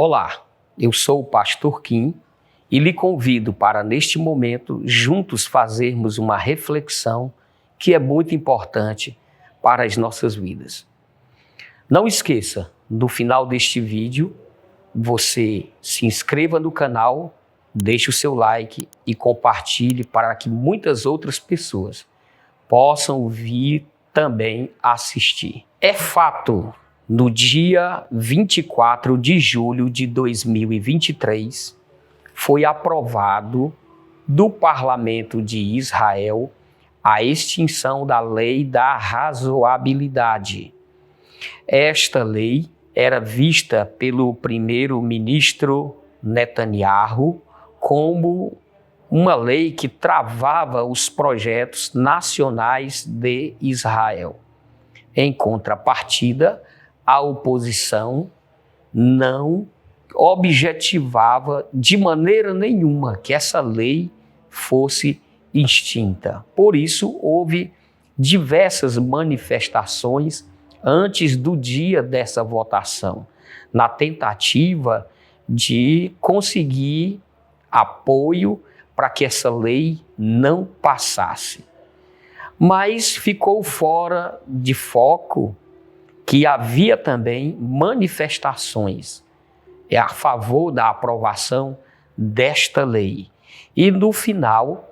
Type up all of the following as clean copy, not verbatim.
Olá, eu sou o Pastor Kim e lhe convido para, neste momento, juntos fazermos uma reflexão que é muito importante para as nossas vidas. Não esqueça, no final deste vídeo, você se inscreva no canal, deixe o seu like e compartilhe para que muitas outras pessoas possam vir também assistir. É fato, no dia 24 de julho de 2023, foi aprovado do Parlamento de Israel a extinção da lei da razoabilidade. Esta lei era vista pelo primeiro-ministro Netanyahu como uma lei que travava os projetos nacionais de Israel. Em contrapartida, a oposição não objetivava de maneira nenhuma que essa lei fosse extinta. Por isso, houve diversas manifestações antes do dia dessa votação, na tentativa de conseguir apoio para que essa lei não passasse. Mas ficou fora de foco que havia também manifestações a favor da aprovação desta lei. E no final,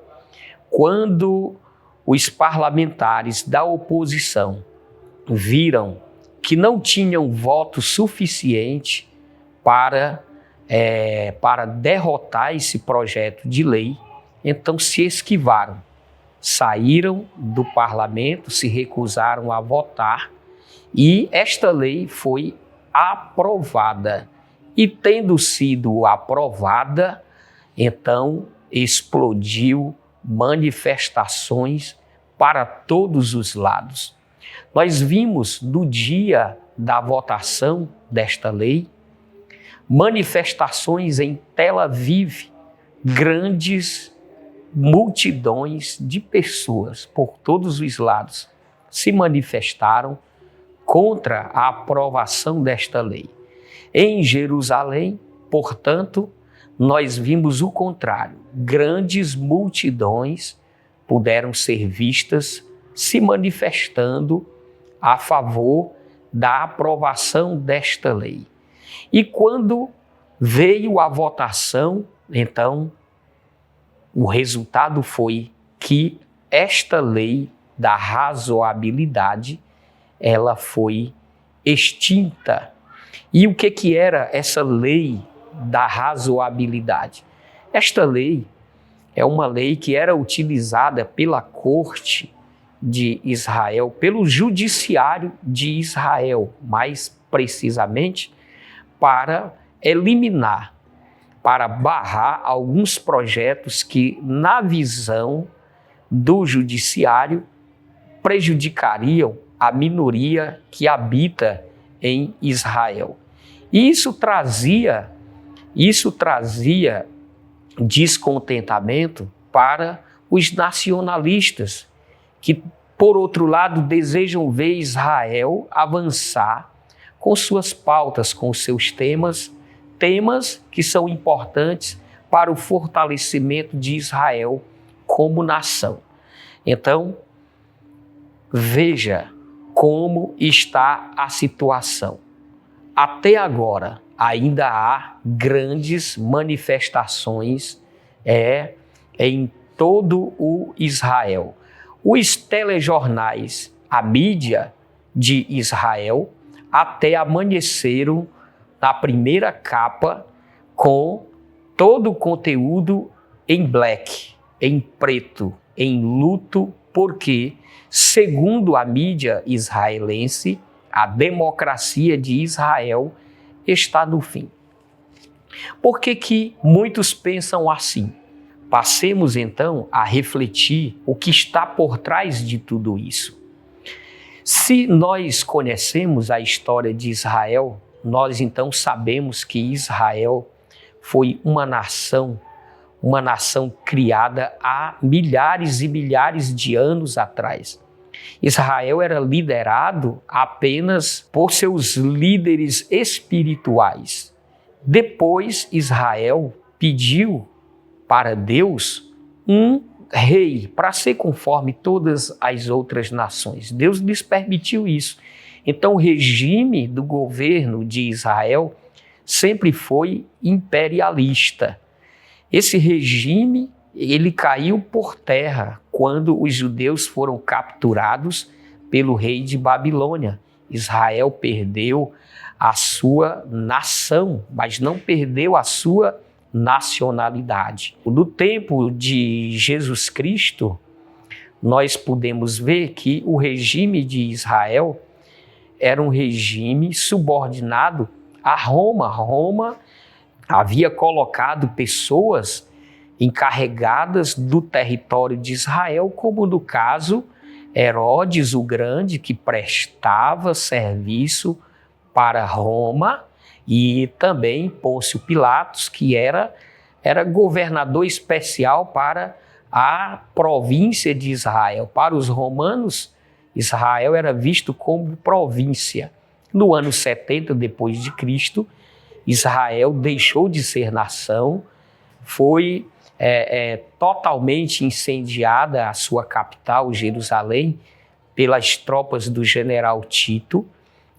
quando os parlamentares da oposição viram que não tinham voto suficiente para derrotar esse projeto de lei, então se esquivaram, saíram do parlamento, se recusaram a votar e esta lei foi aprovada. E tendo sido aprovada, então explodiu manifestações para todos os lados. Nós vimos no dia da votação desta lei, manifestações em Tel Aviv, grandes multidões de pessoas por todos os lados se manifestaram contra a aprovação desta lei. Em Jerusalém, portanto, nós vimos o contrário. Grandes multidões puderam ser vistas se manifestando a favor da aprovação desta lei. E quando veio a votação, então, o resultado foi que esta lei da razoabilidade, ela foi extinta. E o que era essa lei da razoabilidade? Esta lei é uma lei que era utilizada pela corte de Israel, pelo judiciário de Israel, mais precisamente, para eliminar, para barrar alguns projetos que, na visão do judiciário, prejudicariam a minoria que habita em Israel. E isso trazia descontentamento para os nacionalistas, que, por outro lado, desejam ver Israel avançar com suas pautas, com seus temas que são importantes para o fortalecimento de Israel como nação. Então, veja como está a situação. Até agora, ainda há grandes manifestações em todo o Israel. Os telejornais, a mídia de Israel, até amanheceram na primeira capa com todo o conteúdo em black, em preto, em luto, porque, segundo a mídia israelense, a democracia de Israel está no fim. Por que muitos pensam assim? Passemos então a refletir o que está por trás de tudo isso. Se nós conhecemos a história de Israel, nós então sabemos que Israel foi uma nação criada há milhares e milhares de anos atrás. Israel era liderado apenas por seus líderes espirituais. Depois Israel pediu para Deus um rei para ser conforme todas as outras nações. Deus lhes permitiu isso. Então o regime do governo de Israel sempre foi imperialista. Esse regime, ele caiu por terra quando os judeus foram capturados pelo rei de Babilônia. Israel perdeu a sua nação, mas não perdeu a sua nacionalidade. No tempo de Jesus Cristo, nós podemos ver que o regime de Israel era um regime subordinado a Roma. Roma havia colocado pessoas encarregadas do território de Israel, como no caso Herodes o Grande, que prestava serviço para Roma, e também Pôncio Pilatos, que era governador especial para a província de Israel. Para os romanos, Israel era visto como província. No ano 70 depois de Cristo, Israel deixou de ser nação, foi totalmente incendiada a sua capital, Jerusalém, pelas tropas do general Tito,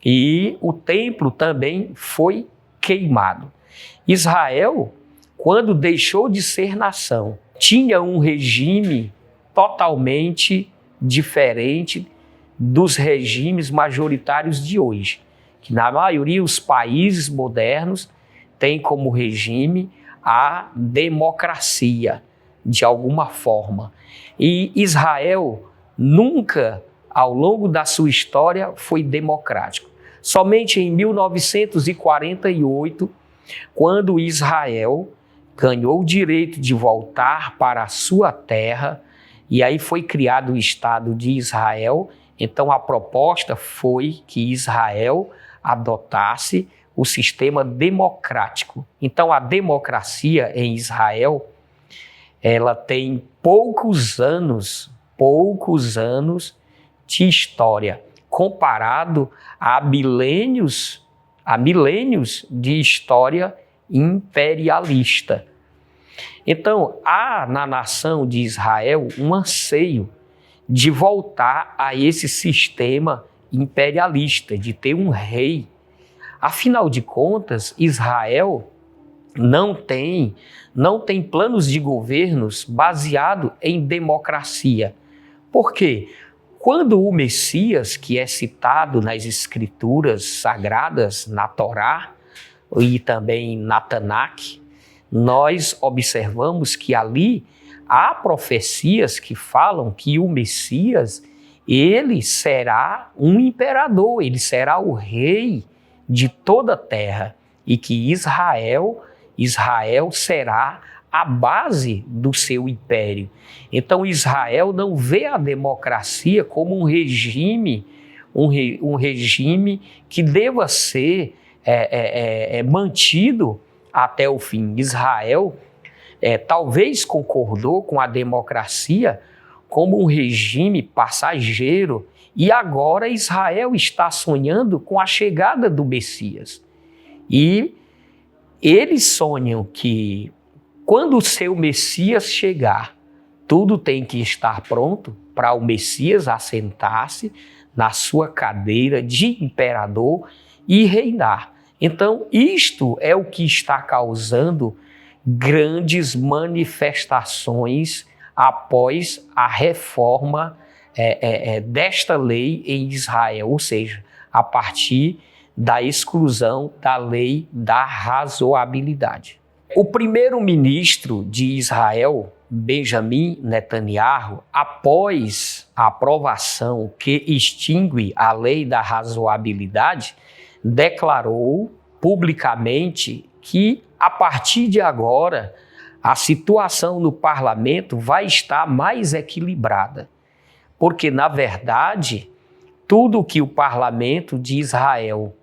e o templo também foi queimado. Israel, quando deixou de ser nação, tinha um regime totalmente diferente dos regimes majoritários de hoje, que na maioria os países modernos têm como regime a democracia, de alguma forma. E Israel nunca, ao longo da sua história, foi democrático. Somente em 1948, quando Israel ganhou o direito de voltar para a sua terra, e aí foi criado o Estado de Israel. Então a proposta foi que Israel adotasse o sistema democrático. Então a democracia em Israel, ela tem poucos anos de história, comparado a milênios de história imperialista. Então, há na nação de Israel um anseio de voltar a esse sistema imperialista, de ter um rei. Afinal de contas, Israel não tem planos de governos baseados em democracia. Por quê? Quando o Messias, que é citado nas escrituras sagradas, na Torá e também na Tanakh, nós observamos que ali há profecias que falam que o Messias, ele será um imperador, ele será o rei de toda a terra, e que Israel será a base do seu império. Então Israel não vê a democracia como um regime que deva ser mantido até o fim. Israel talvez concordou com a democracia como um regime passageiro, e agora Israel está sonhando com a chegada do Messias. E eles sonham que quando o seu Messias chegar, tudo tem que estar pronto para o Messias assentar-se na sua cadeira de imperador e reinar. Então, isto é o que está causando grandes manifestações após a reforma desta lei em Israel, ou seja, a partir da exclusão da lei da razoabilidade. O primeiro-ministro de Israel, Benjamin Netanyahu, após a aprovação que extingue a lei da razoabilidade, declarou publicamente que, a partir de agora, a situação no parlamento vai estar mais equilibrada. Porque, na verdade, tudo que o parlamento de Israel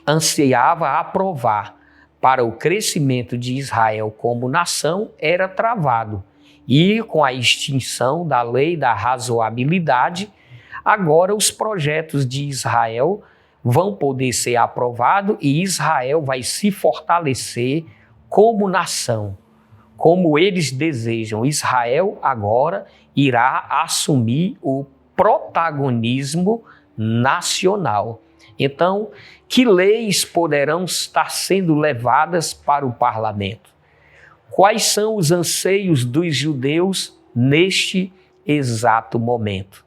ansiava aprovar para o crescimento de Israel como nação era travado. E com a extinção da lei da razoabilidade, agora os projetos de Israel vão poder ser aprovados e Israel vai se fortalecer como nação, como eles desejam. Israel agora irá assumir o protagonismo nacional. Então, que leis poderão estar sendo levadas para o parlamento? Quais são os anseios dos judeus neste exato momento?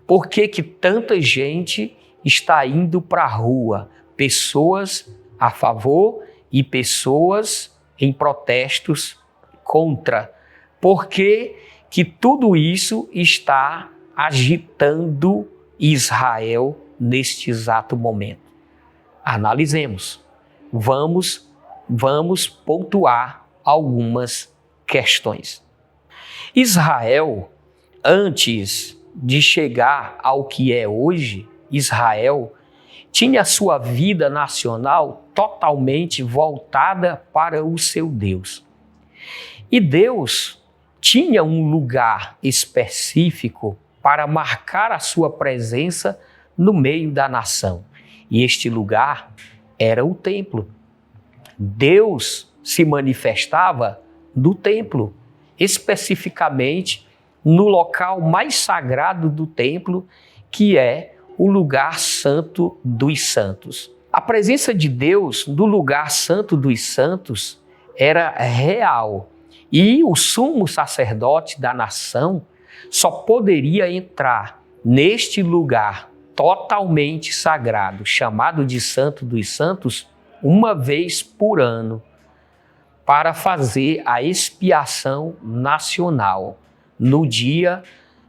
Por que tanta gente está indo para a rua? Pessoas a favor e pessoas em protestos contra. Por que tudo isso está agitando Israel neste exato momento? Analisemos. Vamos pontuar algumas questões. Israel, antes de chegar ao que é hoje, Israel tinha sua vida nacional totalmente voltada para o seu Deus. E Deus tinha um lugar específico para marcar a sua presença no meio da nação. E este lugar era o templo. Deus se manifestava no templo, especificamente no local mais sagrado do templo, que é o lugar santo dos santos. A presença de Deus no lugar santo dos santos era real e o sumo sacerdote da nação só poderia entrar neste lugar totalmente sagrado, chamado de Santo dos Santos, uma vez por ano, para fazer a expiação nacional no dia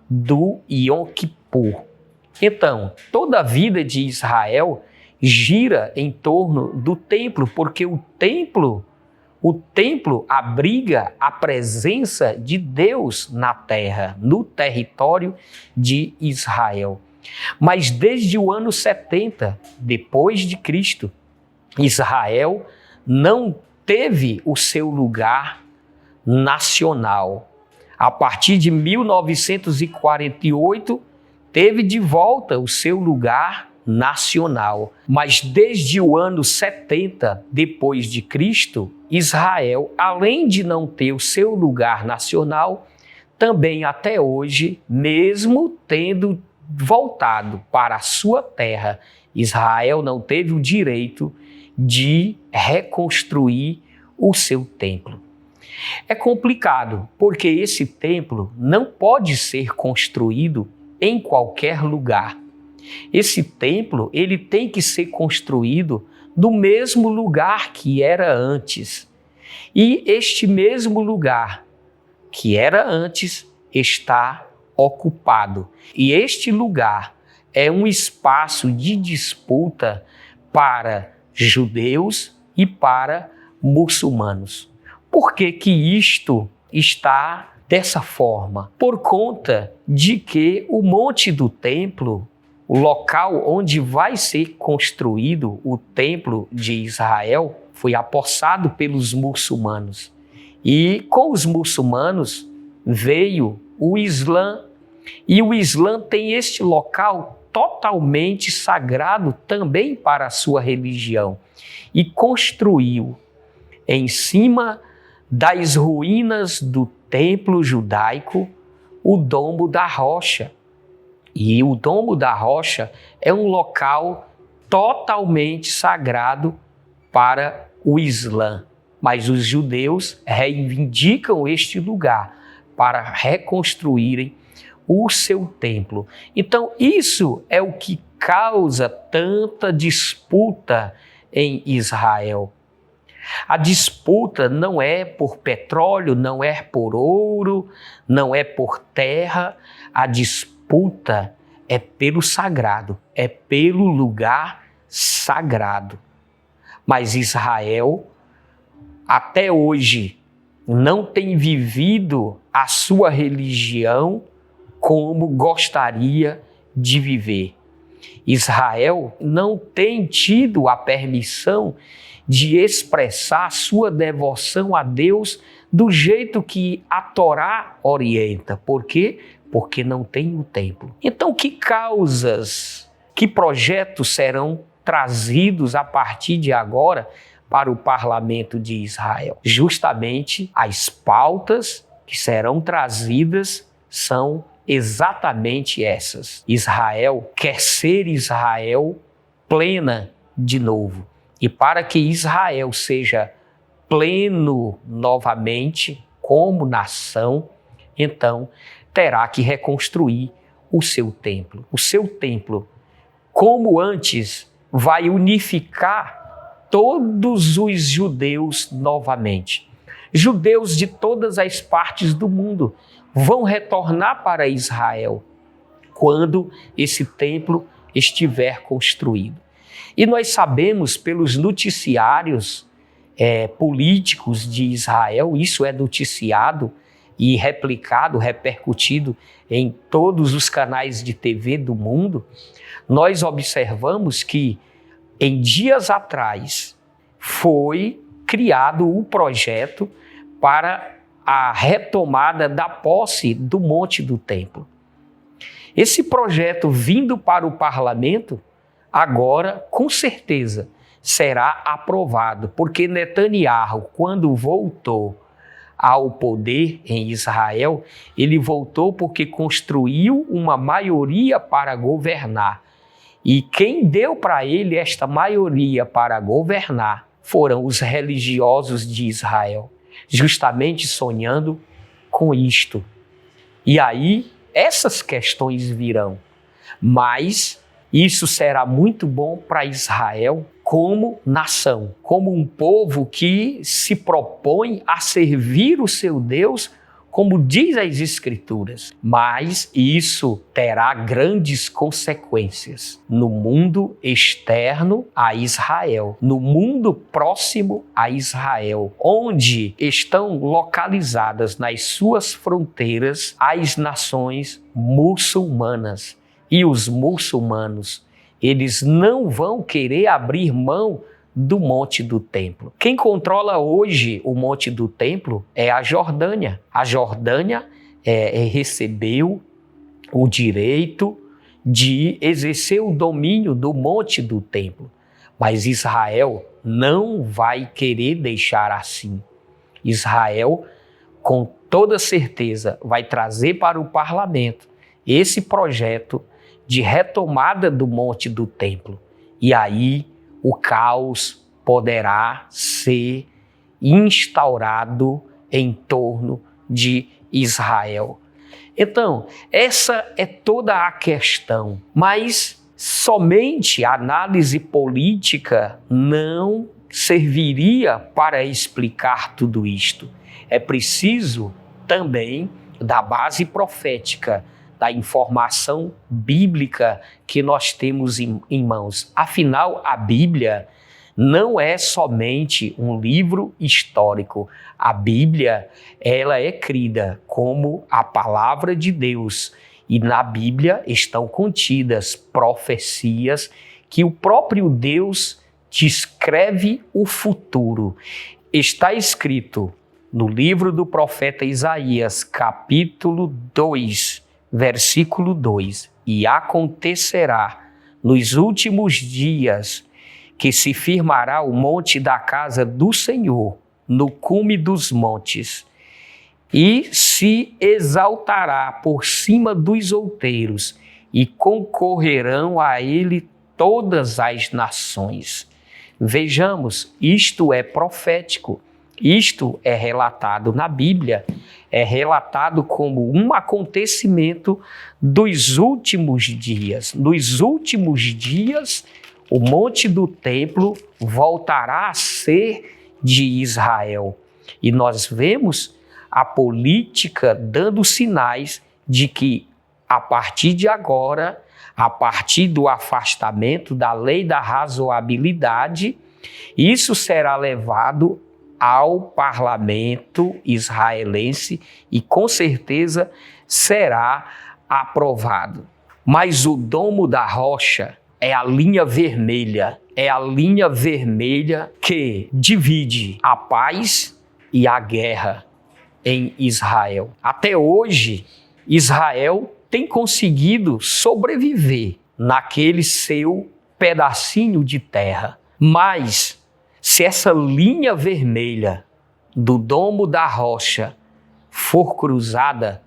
do Yom Kippur. Então, toda a vida de Israel gira em torno do templo, porque o templo abriga a presença de Deus na terra, no território de Israel. Mas desde o ano 70 depois de Cristo, Israel não teve o seu lugar nacional. A partir de 1948, teve de volta o seu lugar nacional. Mas desde o ano 70 depois de Cristo, Israel, além de não ter o seu lugar nacional, também até hoje, mesmo tendo voltado para a sua terra, Israel não teve o direito de reconstruir o seu templo. É complicado, porque esse templo não pode ser construído em qualquer lugar. Esse templo, ele tem que ser construído no mesmo lugar que era antes. E este mesmo lugar que era antes está ocupado. E este lugar é um espaço de disputa para judeus e para muçulmanos. Por que isto está dessa forma? Por conta de que o Monte do Templo, o local onde vai ser construído o Templo de Israel, foi apossado pelos muçulmanos. E com os muçulmanos veio o Islã. E o Islã tem este local totalmente sagrado também para a sua religião. E construiu em cima das ruínas do templo judaico o Domo da Rocha. E o Domo da Rocha é um local totalmente sagrado para o Islã. Mas os judeus reivindicam este lugar para reconstruírem o seu templo. Então, isso é o que causa tanta disputa em Israel. A disputa não é por petróleo, não é por ouro, não é por terra. A disputa é pelo sagrado, é pelo lugar sagrado. Mas Israel, até hoje, não tem vivido a sua religião como gostaria de viver. Israel não tem tido a permissão de expressar sua devoção a Deus do jeito que a Torá orienta. Por quê? Porque não tem o templo. Então, que causas, que projetos serão trazidos a partir de agora para o parlamento de Israel? Justamente as pautas que serão trazidas são exatamente essas. Israel quer ser Israel plena de novo. E para que Israel seja pleno novamente como nação, então terá que reconstruir o seu templo. O seu templo, como antes, vai unificar todos os judeus novamente. Judeus de todas as partes do mundo vão retornar para Israel quando esse templo estiver construído. E nós sabemos pelos noticiários políticos de Israel, isso é noticiado e replicado, repercutido em todos os canais de TV do mundo, nós observamos que em dias atrás foi criado o projeto para a retomada da posse do Monte do Templo. Esse projeto vindo para o parlamento, agora, com certeza, será aprovado, porque Netanyahu, quando voltou ao poder em Israel, ele voltou porque construiu uma maioria para governar. E quem deu para ele esta maioria para governar foram os religiosos de Israel, justamente sonhando com isto. E aí, essas questões virão, mas isso será muito bom para Israel como nação, como um povo que se propõe a servir o seu Deus, como diz as Escrituras. Mas isso terá grandes consequências no mundo externo a Israel, no mundo próximo a Israel, onde estão localizadas nas suas fronteiras as nações muçulmanas. E os muçulmanos, eles não vão querer abrir mão do Monte do Templo. Quem controla hoje o Monte do Templo é a Jordânia. A Jordânia recebeu o direito de exercer o domínio do Monte do Templo. Mas Israel não vai querer deixar assim. Israel, com toda certeza, vai trazer para o parlamento esse projeto de retomada do Monte do Templo. E aí o caos poderá ser instaurado em torno de Israel. Então, essa é toda a questão. Mas somente a análise política não serviria para explicar tudo isto. É preciso também da base profética, da informação bíblica que nós temos em mãos. Afinal, a Bíblia não é somente um livro histórico. A Bíblia, ela é crida como a palavra de Deus. E na Bíblia estão contidas profecias que o próprio Deus descreve o futuro. Está escrito no livro do profeta Isaías, capítulo 2, versículo 2, e acontecerá nos últimos dias que se firmará o monte da casa do Senhor no cume dos montes e se exaltará por cima dos outeiros e concorrerão a ele todas as nações. Vejamos, isto é profético. Isto é relatado na Bíblia, é relatado como um acontecimento dos últimos dias. Nos últimos dias, o Monte do Templo voltará a ser de Israel. E nós vemos a política dando sinais de que, a partir de agora, a partir do afastamento da lei da razoabilidade, isso será levado ao parlamento israelense e com certeza será aprovado. Mas o domo da rocha é a linha vermelha, que divide a paz e a guerra em Israel. Até hoje, Israel tem conseguido sobreviver naquele seu pedacinho de terra. Mas se essa linha vermelha do domo da rocha for cruzada,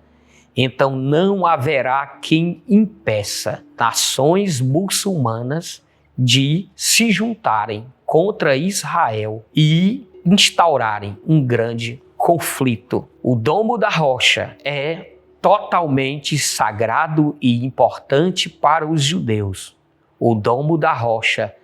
então não haverá quem impeça nações muçulmanas de se juntarem contra Israel e instaurarem um grande conflito. O domo da rocha é totalmente sagrado e importante para os judeus. O domo da rocha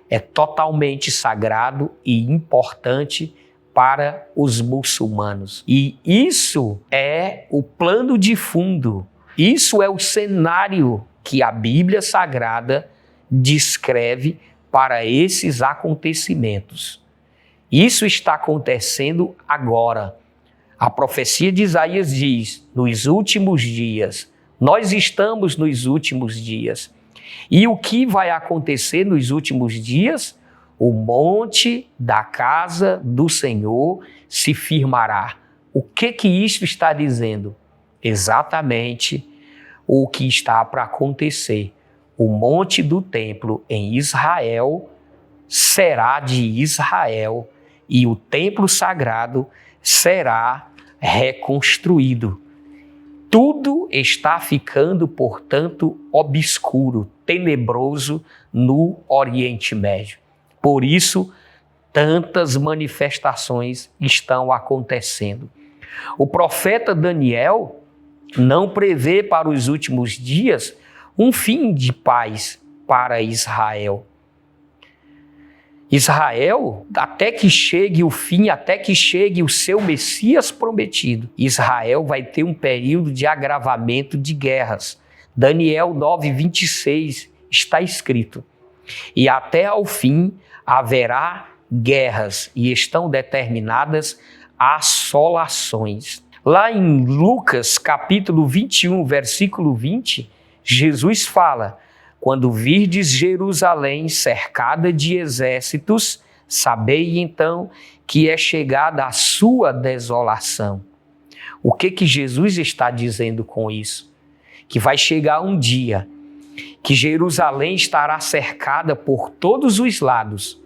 é totalmente sagrado e importante para os muçulmanos. E isso é o plano de fundo, isso é o cenário que a Bíblia Sagrada descreve para esses acontecimentos. Isso está acontecendo agora. A profecia de Isaías diz, nos últimos dias, nós estamos nos últimos dias. E o que vai acontecer nos últimos dias? O monte da casa do Senhor se firmará. O que isso está dizendo? Exatamente o que está para acontecer. O monte do templo em Israel será de Israel e o templo sagrado será reconstruído. Tudo está ficando, portanto, obscuro, tenebroso no Oriente Médio. Por isso, tantas manifestações estão acontecendo. O profeta Daniel não prevê para os últimos dias um fim de paz para Israel. Israel, até que chegue o fim, até que chegue o seu Messias prometido, Israel vai ter um período de agravamento de guerras. Daniel 9:26 está escrito: e até ao fim haverá guerras e estão determinadas assolações. Lá em Lucas capítulo 21, versículo 20, Jesus fala: quando virdes Jerusalém cercada de exércitos, sabei então que é chegada a sua desolação. O que Jesus está dizendo com isso? Que vai chegar um dia que Jerusalém estará cercada por todos os lados,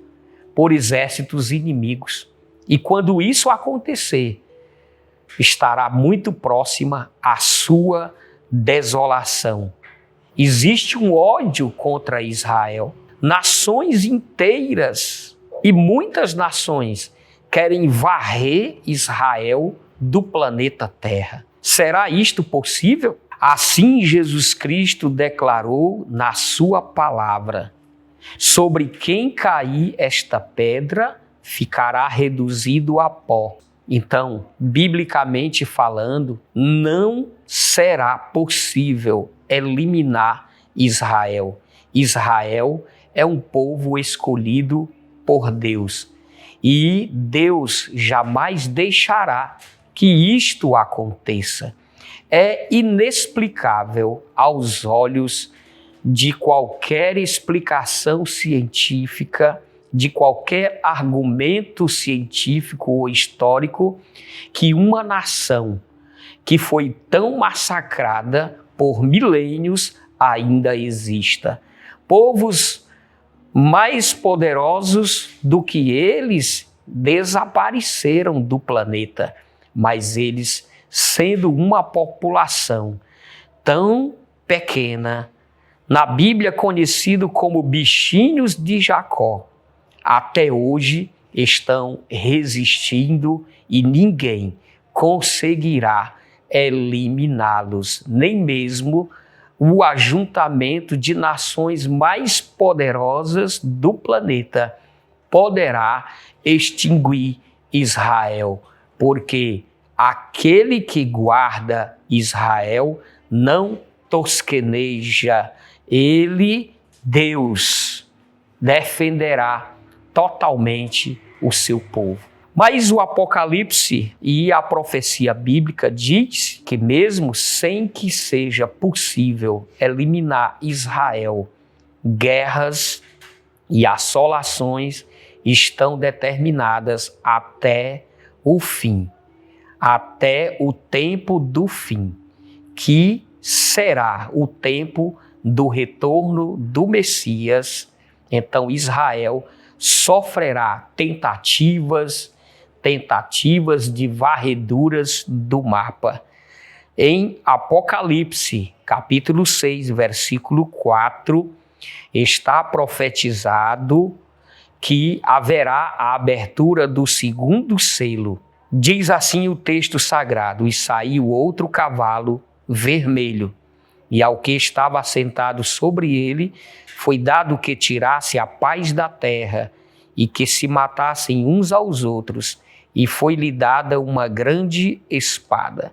por exércitos inimigos. E quando isso acontecer, estará muito próxima a sua desolação. Existe um ódio contra Israel. Nações inteiras e muitas nações querem varrer Israel do planeta Terra. Será isto possível? Assim Jesus Cristo declarou na sua palavra: sobre quem cair esta pedra ficará reduzido a pó. Então, biblicamente falando, não será possível eliminar Israel. Israel é um povo escolhido por Deus e Deus jamais deixará que isto aconteça. É inexplicável aos olhos de qualquer explicação científica, de qualquer argumento científico ou histórico, que uma nação que foi tão massacrada por milênios ainda exista. Povos mais poderosos do que eles desapareceram do planeta, mas eles, sendo uma população tão pequena, na Bíblia conhecido como bichinhos de Jacó, até hoje estão resistindo e ninguém conseguirá eliminá-los, nem mesmo o ajuntamento de nações mais poderosas do planeta poderá extinguir Israel, porque aquele que guarda Israel não tosqueneja, ele, Deus, defenderá totalmente o seu povo. Mas o Apocalipse e a profecia bíblica diz que mesmo sem que seja possível eliminar Israel, guerras e assolações estão determinadas até o fim, até o tempo do fim, que será o tempo do retorno do Messias então Israel sofrerá tentativas de varreduras do mapa. Em Apocalipse, capítulo 6, versículo 4, está profetizado que haverá a abertura do segundo selo. Diz assim o texto sagrado: e saiu outro cavalo vermelho, e ao que estava assentado sobre ele foi dado que tirasse a paz da terra e que se matassem uns aos outros, e foi-lhe dada uma grande espada.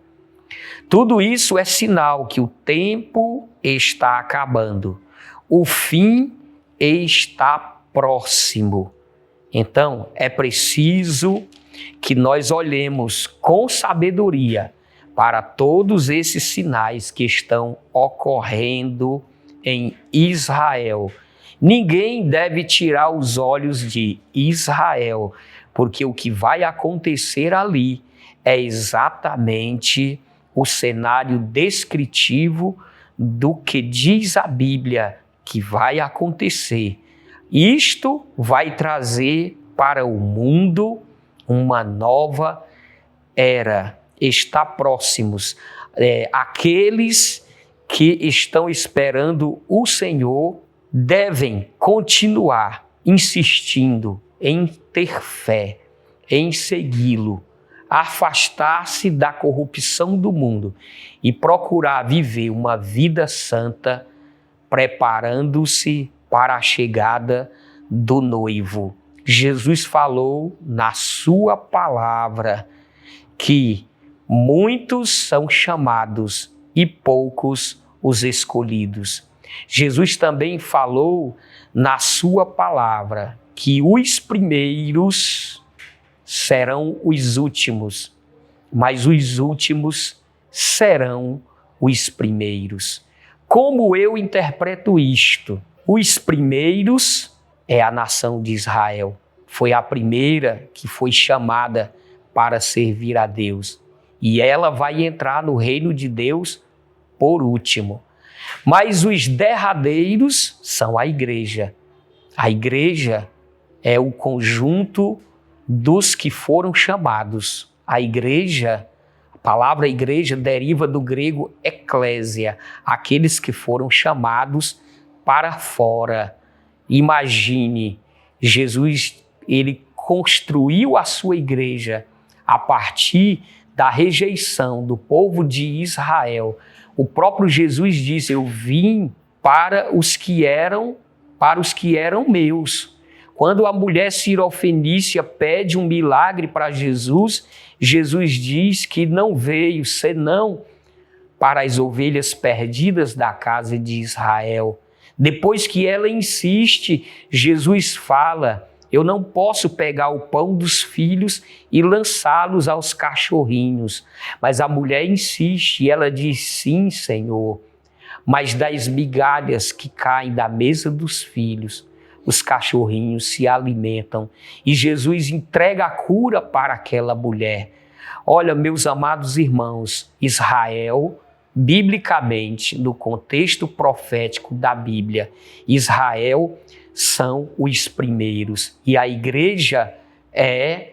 Tudo isso é sinal que o tempo está acabando, o fim está próximo. Então, é preciso que nós olhemos com sabedoria para todos esses sinais que estão ocorrendo em Israel. Ninguém deve tirar os olhos de Israel, porque o que vai acontecer ali é exatamente o cenário descritivo do que diz a Bíblia que vai acontecer. Isto vai trazer para o mundo uma nova era. Está próximos. Aqueles que estão esperando o Senhor devem continuar insistindo em ter fé, em segui-lo, afastar-se da corrupção do mundo e procurar viver uma vida santa, preparando-se para a chegada do noivo. Jesus falou na sua palavra que muitos são chamados e poucos os escolhidos. Jesus também falou na sua palavra que os primeiros serão os últimos, mas os últimos serão os primeiros. Como eu interpreto isto? Os primeiros é a nação de Israel. Foi a primeira que foi chamada para servir a Deus. E ela vai entrar no reino de Deus por último. Mas os derradeiros são a igreja. A igreja é o conjunto dos que foram chamados. A igreja, a palavra igreja deriva do grego eklésia, aqueles que foram chamados para fora. Imagine, Jesus, ele construiu a sua igreja a partir da rejeição do povo de Israel. O próprio Jesus disse: eu vim para os que eram meus. Quando a mulher sirofenícia pede um milagre para Jesus, Jesus diz que não veio senão para as ovelhas perdidas da casa de Israel. Depois que ela insiste, Jesus fala: eu não posso pegar o pão dos filhos e lançá-los aos cachorrinhos. Mas a mulher insiste e ela diz: sim, Senhor, mas das migalhas que caem da mesa dos filhos, os cachorrinhos se alimentam. E Jesus entrega a cura para aquela mulher. Olha, meus amados irmãos, Israel, biblicamente, no contexto profético da Bíblia, Israel são os primeiros e a igreja é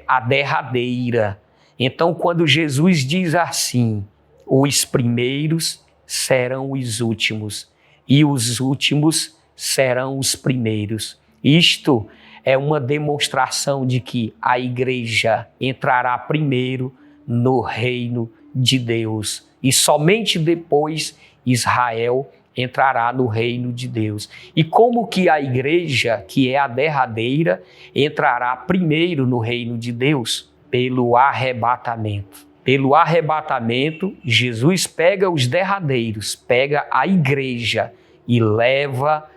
a derradeira. Então, quando Jesus diz assim: os primeiros serão os últimos e os últimos serão os primeiros, isto é uma demonstração de que a igreja entrará primeiro no reino de Deus e somente depois Israel entrará no reino de Deus. E como que a igreja, que é a derradeira, entrará primeiro no reino de Deus? Pelo arrebatamento. Pelo arrebatamento, Jesus pega os derradeiros, pega a igreja e leva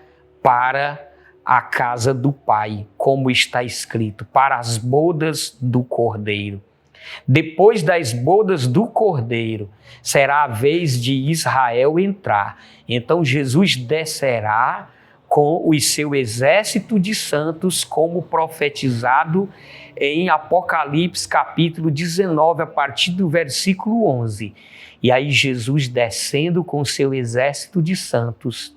para a casa do Pai, como está escrito, para as bodas do Cordeiro. Depois das bodas do Cordeiro, será a vez de Israel entrar. Então Jesus descerá com o seu exército de santos, como profetizado em Apocalipse capítulo 19, a partir do versículo 11. E aí Jesus descendo com o seu exército de santos,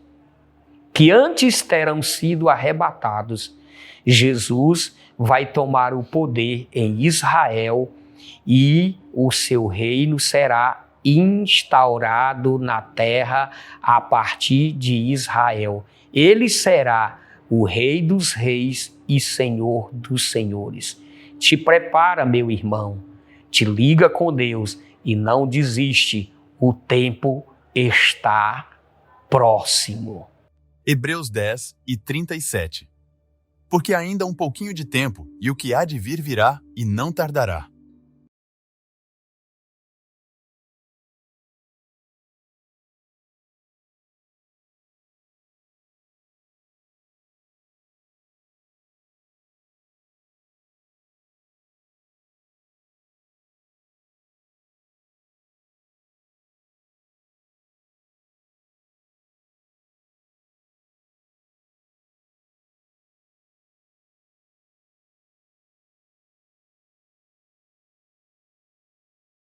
que antes terão sido arrebatados, Jesus vai tomar o poder em Israel e o seu reino será instaurado na terra a partir de Israel. Ele será o Rei dos Reis e Senhor dos Senhores. Te prepara, meu irmão, te liga com Deus e não desiste, o tempo está próximo. Hebreus 10:37. Porque ainda um pouquinho de tempo, e o que há de vir virá e não tardará.